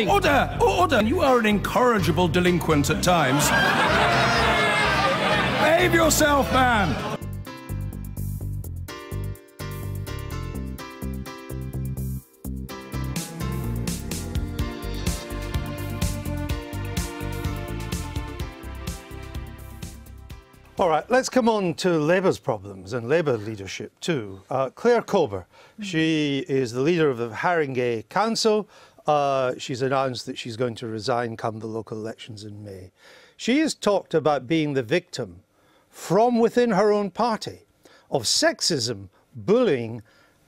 Order! Order! You are an incorrigible delinquent at times. Behave yourself, man! All right, let's come on to Labour's problems and Labour leadership too. Claire Cober, she is the leader of the Haringey Council. She's announced that she's going to resign come the local elections in May. She has talked about being the victim from within her own party of sexism, bullying,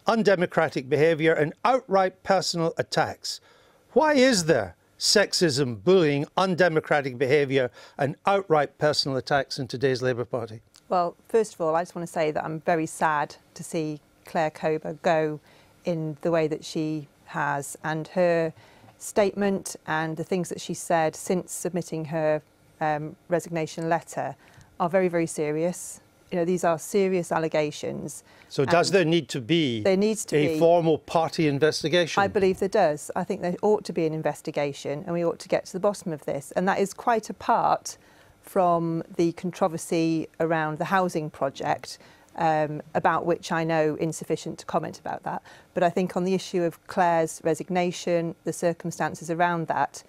undemocratic behaviour and outright personal attacks. Why is there sexism, bullying, undemocratic behaviour and outright personal attacks in today's Labour Party? Well, first of all, I just want to say that I'm very sad to see Claire Cober go in the way that she has, and her statement and the things that she said since submitting her resignation letter are very, very serious. You know, these are serious allegations. So does there need to be a formal party investigation? I believe there does. I think there ought to be an investigation and we ought to get to the bottom of this. And that is quite apart from the controversy around the housing project, about which I know insufficient to comment about that. But I think on the issue of Claire's resignation, the circumstances around that,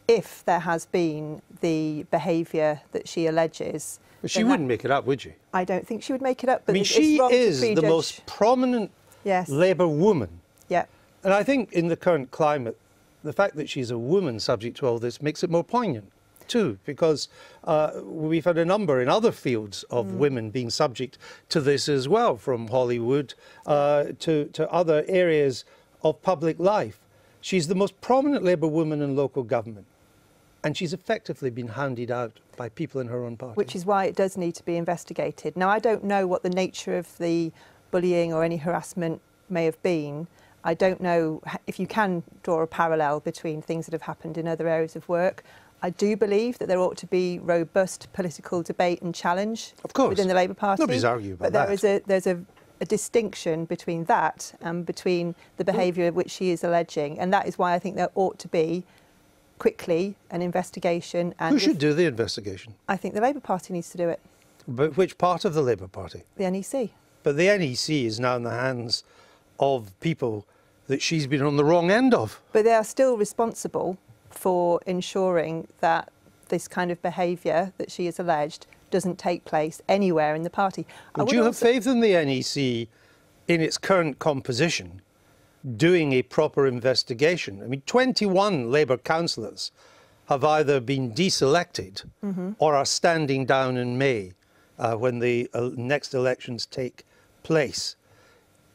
if there has been the behaviour that she alleges... But she wouldn't make it up, would she? I don't think she would make it up. But I mean, she is the most prominent Labour woman. Yeah. And I think in the current climate, the fact that she's a woman subject to all this makes it more poignant too, because we've had a number in other fields of women being subject to this as well, from Hollywood to other areas of public life. She's the most prominent Labour woman in local government, and she's effectively been hounded out by people in her own party. Which is why it does need to be investigated. Now, I don't know what the nature of the bullying or any harassment may have been. I don't know if you can draw a parallel between things that have happened in other areas of work. I do believe that there ought to be robust political debate and challenge within the Labour Party. Nobody's arguing about that. But there's a distinction between that and between the behaviour which she is alleging. And that is why I think there ought to be quickly an investigation. And who should do the investigation? I think the Labour Party needs to do it. But which part of the Labour Party? The NEC. But the NEC is now in the hands of people that she's been on the wrong end of. But they are still responsible for ensuring that this kind of behaviour that she has alleged doesn't take place anywhere in the party. Would you have faith in the NEC in its current composition doing a proper investigation? I mean, 21 Labour councillors have either been deselected or are standing down in May when the next elections take place.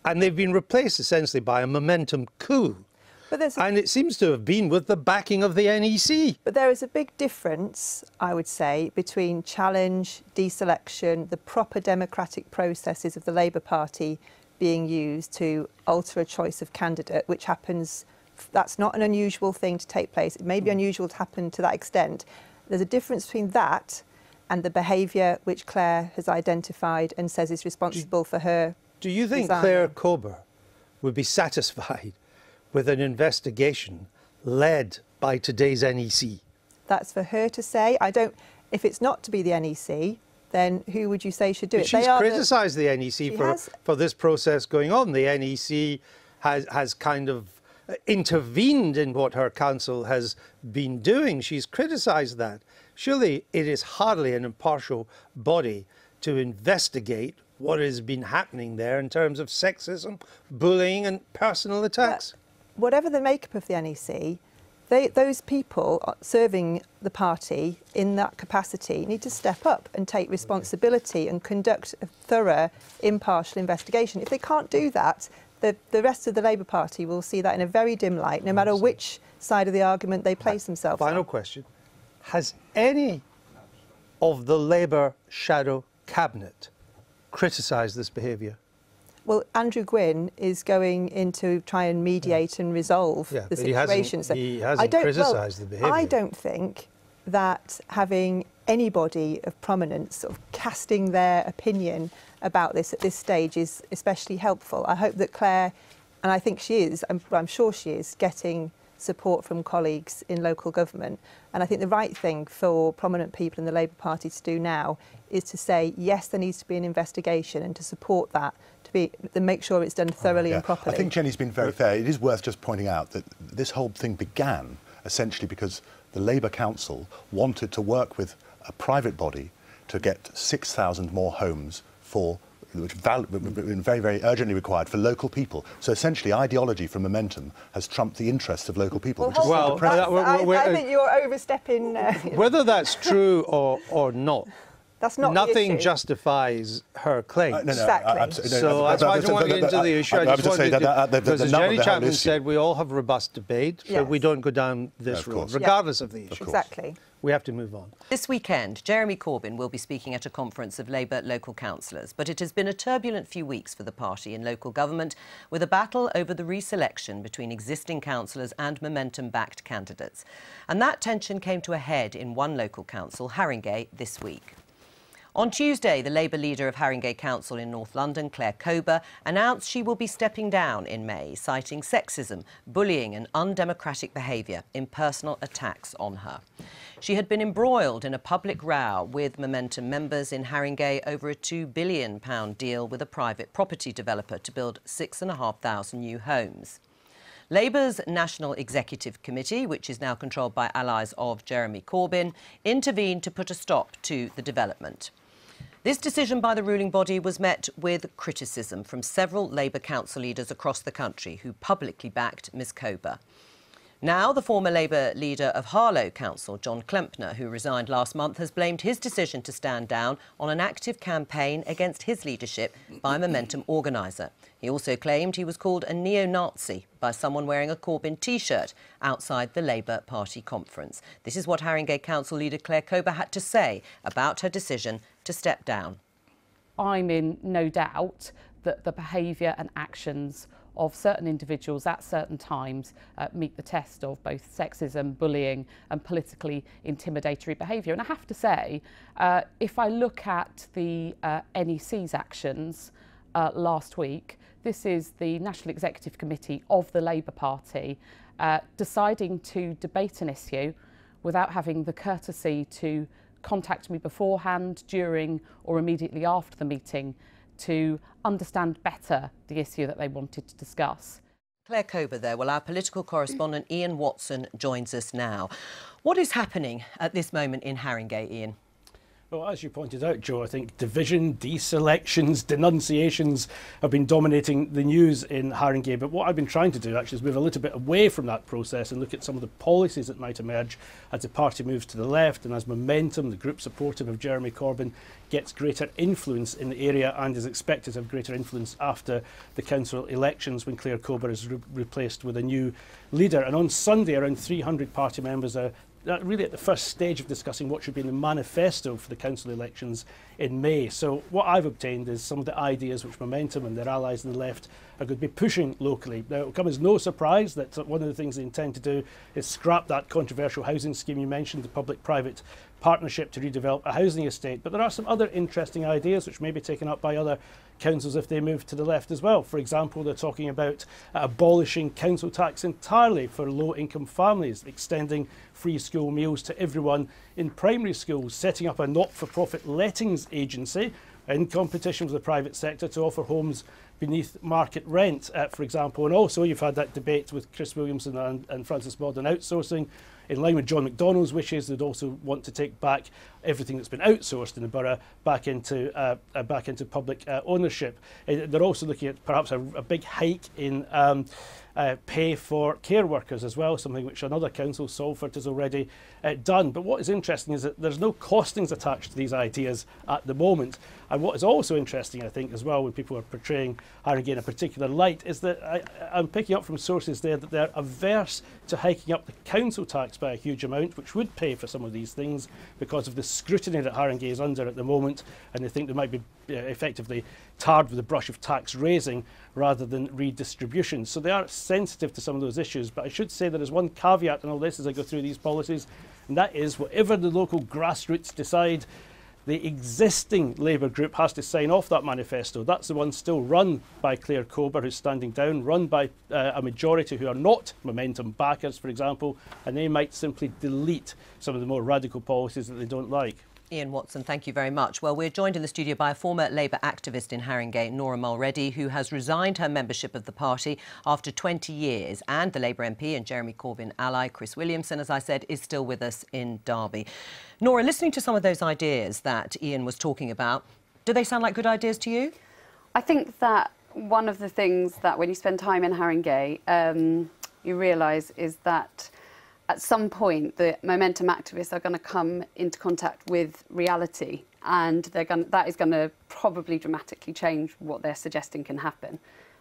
And they've been replaced essentially by a momentum coup. And it seems to have been with the backing of the NEC. But there is a big difference, I would say, between challenge, deselection, the proper democratic processes of the Labour Party being used to alter a choice of candidate, which happens, that's not an unusual thing to take place. It may be unusual to happen to that extent. There's a difference between that and the behaviour which Claire has identified and says is responsible for her. Do you think Claire Cober would be satisfied with an investigation led by today's NEC? That's for her to say. If it's not to be the NEC, then who would you say should do it? She's criticised the NEC for this process going on. The NEC has kind of intervened in what her council has been doing. She's criticised that. Surely it is hardly an impartial body to investigate what has been happening there in terms of sexism, bullying and personal attacks. But whatever the makeup of the NEC, those people serving the party in that capacity need to step up and take responsibility and conduct a thorough, impartial investigation. If they can't do that, the rest of the Labour Party will see that in a very dim light, no matter which side of the argument they place themselves on. Final question. Has any of the Labour shadow cabinet criticised this behaviour? Well, Andrew Gwynn is going in to try and mediate and resolve the situation. He hasn't criticised the behaviour. I don't think that having anybody of prominence sort of casting their opinion about this at this stage is especially helpful. I hope that Claire, and I think she is, I'm sure she is, getting support from colleagues in local government. And I think the right thing for prominent people in the Labour Party to do now is to say, yes, there needs to be an investigation, and to support that, to make sure it's done thoroughly and properly. I think Jenny's been very fair. It is worth just pointing out that this whole thing began essentially because the Labour Council wanted to work with a private body to get 6,000 more homes which very, very urgently required for local people. So essentially, ideology from Momentum has trumped the interests of local people. I think you're overstepping. Whether that's true or not, that's not nothing justifies her claims. Exactly. So that's why I don't want to get into the issue. I just wanted to, because as Jenny Chapman said, we all have robust debate, so we don't go down this road, regardless of the issue. Exactly. We have to move on. This weekend, Jeremy Corbyn will be speaking at a conference of Labour local councillors, but it has been a turbulent few weeks for the party in local government, with a battle over the reselection between existing councillors and Momentum-backed candidates. And that tension came to a head in one local council, Haringey, this week. On Tuesday, the Labour leader of Haringey Council in North London, Claire Kober, announced she will be stepping down in May, citing sexism, bullying and undemocratic behaviour in personal attacks on her. She had been embroiled in a public row with Momentum members in Haringey over a £2 billion deal with a private property developer to build 6,500 new homes. Labour's National Executive Committee, which is now controlled by allies of Jeremy Corbyn, intervened to put a stop to the development. This decision by the ruling body was met with criticism from several Labour council leaders across the country who publicly backed Ms Kober. Now, the former Labour leader of Harlow Council, John Klempner, who resigned last month, has blamed his decision to stand down on an active campaign against his leadership by a Momentum organiser. He also claimed he was called a neo-Nazi by someone wearing a Corbyn T-shirt outside the Labour Party conference. This is what Haringey Council leader Claire Kober had to say about her decision to step down. I'm in no doubt that the behaviour and actions of certain individuals at certain times meet the test of both sexism, bullying and politically intimidatory behaviour. And I have to say, if I look at the NEC's actions last week, this is the National Executive Committee of the Labour Party deciding to debate an issue without having the courtesy to contact me beforehand, during or immediately after the meeting to understand better the issue that they wanted to discuss. Claire Kober there. Well, our political correspondent Ian Watson joins us now. What is happening at this moment in Haringey, Ian? Well, as you pointed out, Joe, I think division, deselections, denunciations have been dominating the news in Haringey. But what I've been trying to do actually is move a little bit away from that process and look at some of the policies that might emerge as the party moves to the left and as Momentum, the group supportive of Jeremy Corbyn, gets greater influence in the area and is expected to have greater influence after the council elections when Claire Kober is replaced with a new leader. And on Sunday, around 300 party members are really at the first stage of discussing what should be in the manifesto for the council elections in May. So what I've obtained is some of the ideas which Momentum and their allies on the left are going to be pushing locally. Now, it will come as no surprise that one of the things they intend to do is scrap that controversial housing scheme you mentioned, the public-private partnership to redevelop a housing estate. But there are some other interesting ideas which may be taken up by other councils if they move to the left as well. For example, they're talking about abolishing council tax entirely for low-income families, extending free school meals to everyone in primary schools, setting up a not-for-profit lettings agency in competition with the private sector to offer homes beneath market rent, for example. And also you've had that debate with Chris Williamson and Francis Maud on outsourcing. In line with John McDonnell's wishes, they'd also want to take back everything that's been outsourced in the borough back into public ownership. They're also looking at perhaps a big hike in pay for care workers as well, something which another council, Salford, has already done. But what is interesting is that there's no costings attached to these ideas at the moment. And what is also interesting, I think, as well, when people are portraying Haringey in a particular light, is that I'm picking up from sources there that they're averse to hiking up the council tax by a huge amount, which would pay for some of these things because of the scrutiny that Haringey is under at the moment, and they think they might be effectively tarred with the brush of tax raising rather than redistribution. So they are sensitive to some of those issues. But I should say there is one caveat in all this as I go through these policies, and that is whatever the local grassroots decide, the existing Labour group has to sign off that manifesto. That's the one still run by Claire Cober, who's standing down, run by a majority who are not Momentum backers, for example, and they might simply delete some of the more radical policies that they don't like. Ian Watson, thank you very much. Well, we're joined in the studio by a former Labour activist in Haringey, Nora Mulready, who has resigned her membership of the party after 20 years. And the Labour MP and Jeremy Corbyn ally, Chris Williamson, as I said, is still with us in Derby. Nora, listening to some of those ideas that Ian was talking about, do they sound like good ideas to you? I think that one of the things that when you spend time in Haringey, you realise is that at some point, the Momentum activists are going to come into contact with reality, and that is going to probably dramatically change what they're suggesting can happen.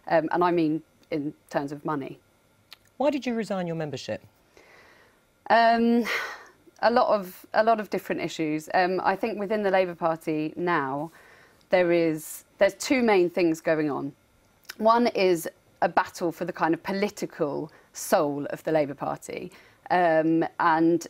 And I mean in terms of money. Why did you resign your membership? A lot of different issues. I think within the Labour Party now, there's two main things going on. One is a battle for the kind of political soul of the Labour Party. And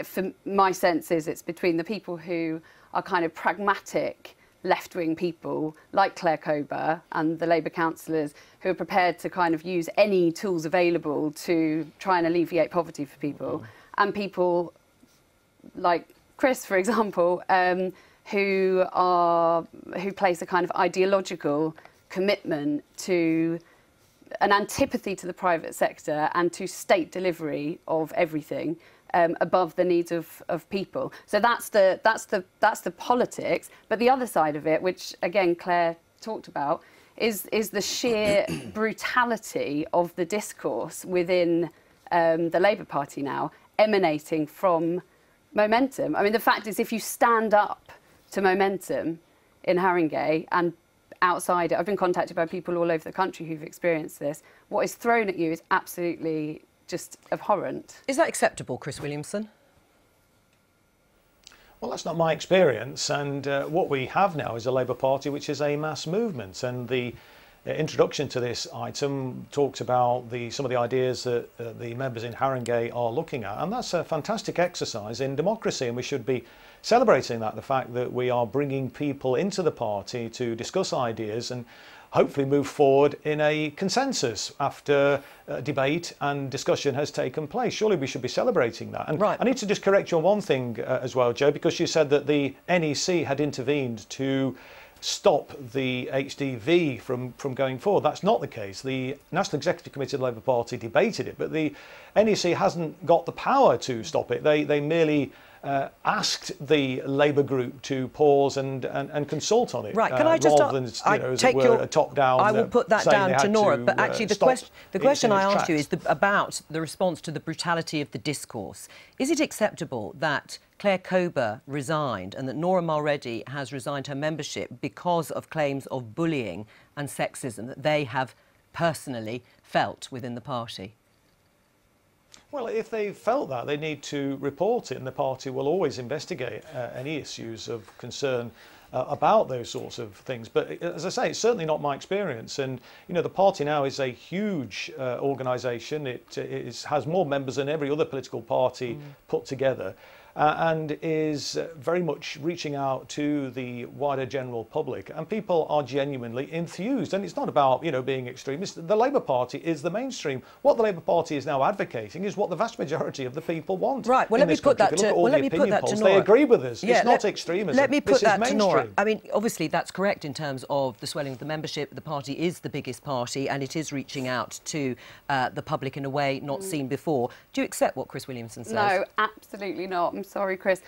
for my sense is it's between the people who are kind of pragmatic left-wing people like Claire Cober and the Labour councillors who are prepared to kind of use any tools available to try and alleviate poverty for people, and people like Chris, for example, who place a kind of ideological commitment to an antipathy to the private sector and to state delivery of everything above the needs of people. So that's the politics. But the other side of it, which again Claire talked about, is the sheer brutality of the discourse within the Labour Party now, emanating from Momentum. I mean, the fact is, if you stand up to Momentum in Haringey and outside it, I've been contacted by people all over the country who've experienced this. What is thrown at you is absolutely just abhorrent. Is that acceptable, Chris Williamson? Well, that's not my experience, and what we have now is a Labour Party which is a mass movement, and the introduction to this item talks about some of the ideas that the members in Haringey are looking at, and that's a fantastic exercise in democracy, and we should be celebrating that, the fact that we are bringing people into the party to discuss ideas and hopefully move forward in a consensus after debate and discussion has taken place. Surely we should be celebrating that. And right. I need to just correct you on one thing as well, Joe, because you said that the NEC had intervened to stop the HDV from going forward. That's not the case. The National Executive Committee of the Labour Party debated it, but the NEC hasn't got the power to stop it. They merely asked the Labour group to pause and consult on it. Right, can I just rather than, as it were, a top-down. I will put that down to Nora, but actually the question I asked you is about the response to the brutality of the discourse. Is it acceptable that Claire Cober resigned and that Nora Mulready has resigned her membership because of claims of bullying and sexism that they have personally felt within the party? Well, if they felt that, they need to report it, and the party will always investigate any issues of concern about those sorts of things. But as I say, it's certainly not my experience. And, you know, the party now is a huge organisation. It has more members than every other political party put together. And is very much reaching out to the wider general public, and people are genuinely enthused. And it's not about, you know, being extremist. The Labour Party is the mainstream. What the Labour Party is now advocating is what the vast majority of the people want. Right. Well, let me put that to Nora. They agree with us. Yeah, it's not extremism. Let me put that to Nora. Mainstream. I mean, obviously that's correct in terms of the swelling of the membership. The party is the biggest party, and it is reaching out to the public in a way not seen before. Do you accept what Chris Williamson says? No, absolutely not. I'm sorry, Chris.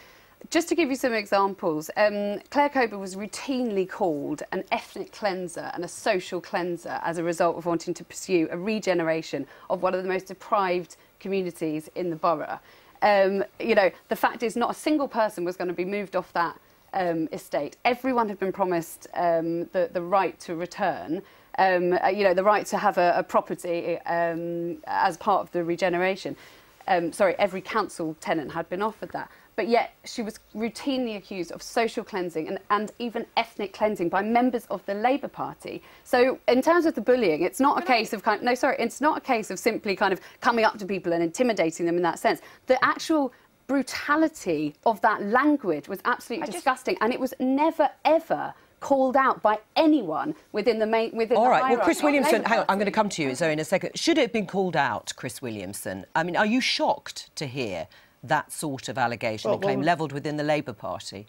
Just to give you some examples, Claire Cober was routinely called an ethnic cleanser and a social cleanser as a result of wanting to pursue a regeneration of one of the most deprived communities in the borough. You know, the fact is not a single person was going to be moved off that estate. Everyone had been promised the right to return. You know, the right to have a property as part of the regeneration. Sorry, every council tenant had been offered that. But yet she was routinely accused of social cleansing and even ethnic cleansing by members of the Labour Party. So in terms of the bullying, it's not a case of it's not a case of simply kind of coming up to people and intimidating them in that sense. The actual brutality of that language was absolutely disgusting, and it was never, ever called out by anyone within the All right, well, hierarchy Chris of the Williamson, Labour hang on, I'm Party. going to come to you, Zoe, in a second. Should it have been called out, Chris Williamson? I mean, are you shocked to hear that sort of allegation and claim levelled within the Labour Party?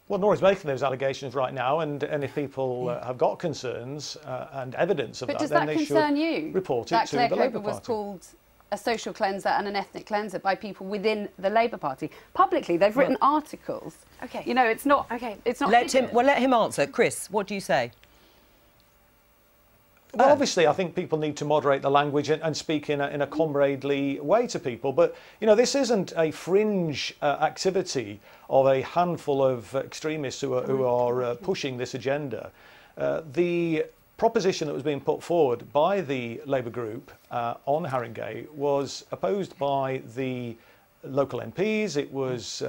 Well, Nora's making those allegations right now, and if people have got concerns and evidence of But that, does then that they concern should you? report it That to Claire the Labour Coburn was Party. called a social cleanser and an ethnic cleanser by people within the Labour Party. Publicly, they've written articles. Okay. You know, it's not... Okay. It's not... Let him answer. Chris, what do you say? Well, obviously, I think people need to moderate the language and speak in a comradely way to people. But, you know, this isn't a fringe activity of a handful of extremists who are pushing this agenda. The proposition that was being put forward by the Labour group on Haringey was opposed by the local MPs. It was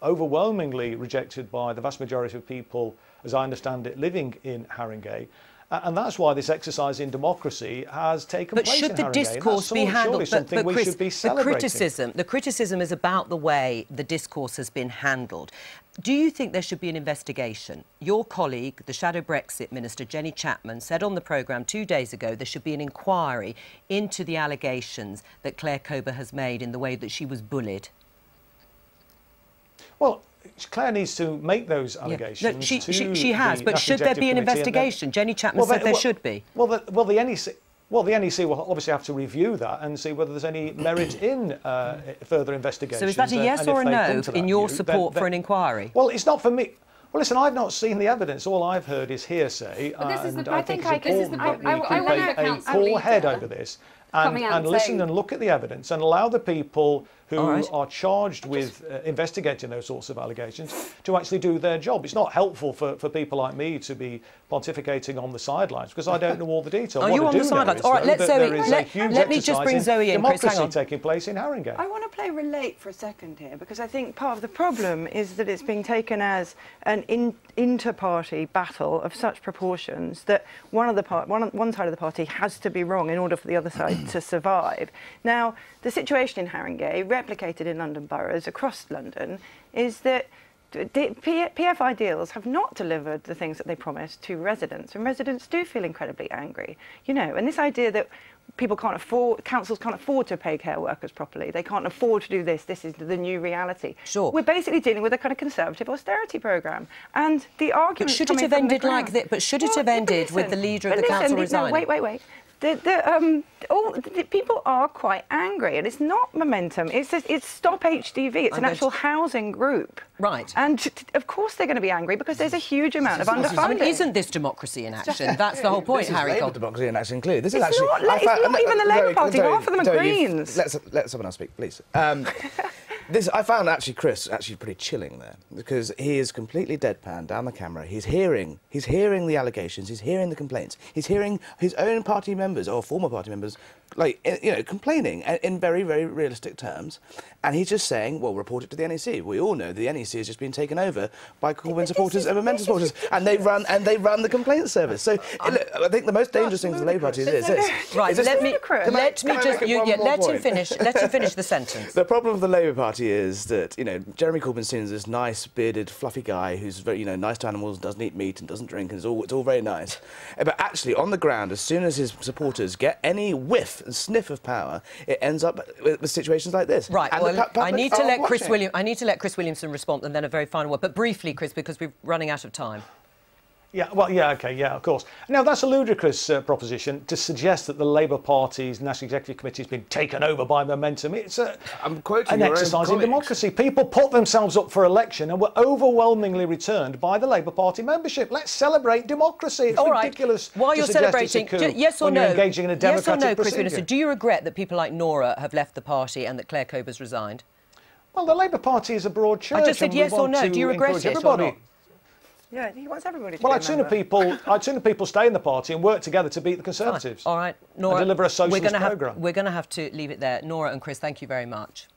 overwhelmingly rejected by the vast majority of people, as I understand it, living in Haringey. And that's why this exercise in democracy has taken place in Haringey. But should the discourse be handled? Something we Chris, should be celebrating. the criticism is about the way the discourse has been handled. Do you think there should be an investigation? Your colleague, the Shadow Brexit Minister, Jenny Chapman, said on the programme 2 days ago there should be an inquiry into the allegations that Claire Coburn has made in the way that she was bullied. Well, Claire needs to make those allegations. No, she has, but should there be an investigation? Jenny Chapman said there should be. Well, the NEC will obviously have to review that and see whether there's any merit in further investigations. So is that a yes or a no in your support for an inquiry? Well, it's not for me. Well, listen, I've not seen the evidence. All I've heard is hearsay. But this is and the, I think it's important that we keep a cool head over this and listen and look at the evidence and allow the people who are charged with investigating those sorts of allegations to actually do their job. It's not helpful for people like me to be pontificating on the sidelines because I don't know all the detail. Are you on the sidelines? All right, let me just bring Zoe in. Chris, hang on. Taking place in Haringey. I want to play relate for a second here because I think part of the problem is that it's being taken as an inter-party battle of such proportions that one side of the party has to be wrong in order for the other side to survive. Now, the situation in Haringey, replicated in London boroughs across London, is that PFI deals have not delivered the things that they promised to residents, and residents do feel incredibly angry. You know, and this idea that councils can't afford to pay care workers properly, they can't afford to do this is the new reality. Sure. We're basically dealing with a kind of conservative austerity programme, and the argument. But should it have ended like this? But should it have ended with the leader of the council resigning? No, wait. People are quite angry, and it's not Momentum. It's Stop HDV. It's an actual housing group. Right. And of course they're going to be angry because there's a huge amount of underfunding. I mean, isn't this democracy in action? That's the whole point, Harry. This is Labour democracy in action, clearly. This is it's actually. not even the Labour Party. Half of them are Greens. Let someone else speak, please. I found Chris pretty chilling there because he is completely deadpan down the camera. He's hearing the allegations. He's hearing the complaints. He's hearing his own party members or former party members, complaining in very, very realistic terms. And he's just saying, well, report it to the NEC. We all know the NEC has just been taken over by Corbyn supporters and Momentum supporters, and they run the complaint service. So I think the most dangerous thing for the Labour Party is this. Right. Let him finish. Let him finish the sentence. The problem with the Labour Party is that Jeremy Corbyn's seen as this nice bearded fluffy guy who's very nice to animals, doesn't eat meat and doesn't drink, and it's all very nice. But actually on the ground, as soon as his supporters get any whiff and sniff of power, it ends up with situations like this. Right. And I need to let Chris Williamson respond, and then a very final word. But briefly, Chris, because we're running out of time. Of course. Now, that's a ludicrous proposition to suggest that the Labour Party's National Executive Committee has been taken over by Momentum. It's an exercise in democracy. People put themselves up for election and were overwhelmingly returned by the Labour Party membership. Let's celebrate democracy. It's ridiculous. While you're celebrating, yes or no, when you're engaging in a democratic procedure. Chris Minister, do you regret that people like Nora have left the party and that Claire Cobur's resigned? Well, the Labour Party is a broad church. I just said yes or no. Do you regret it or not? Yeah, he wants everybody to I'd sooner people stay in the party and work together to beat the Conservatives. All right, Nora, and deliver a socialist programme. We're going to have to leave it there. Nora and Chris, thank you very much.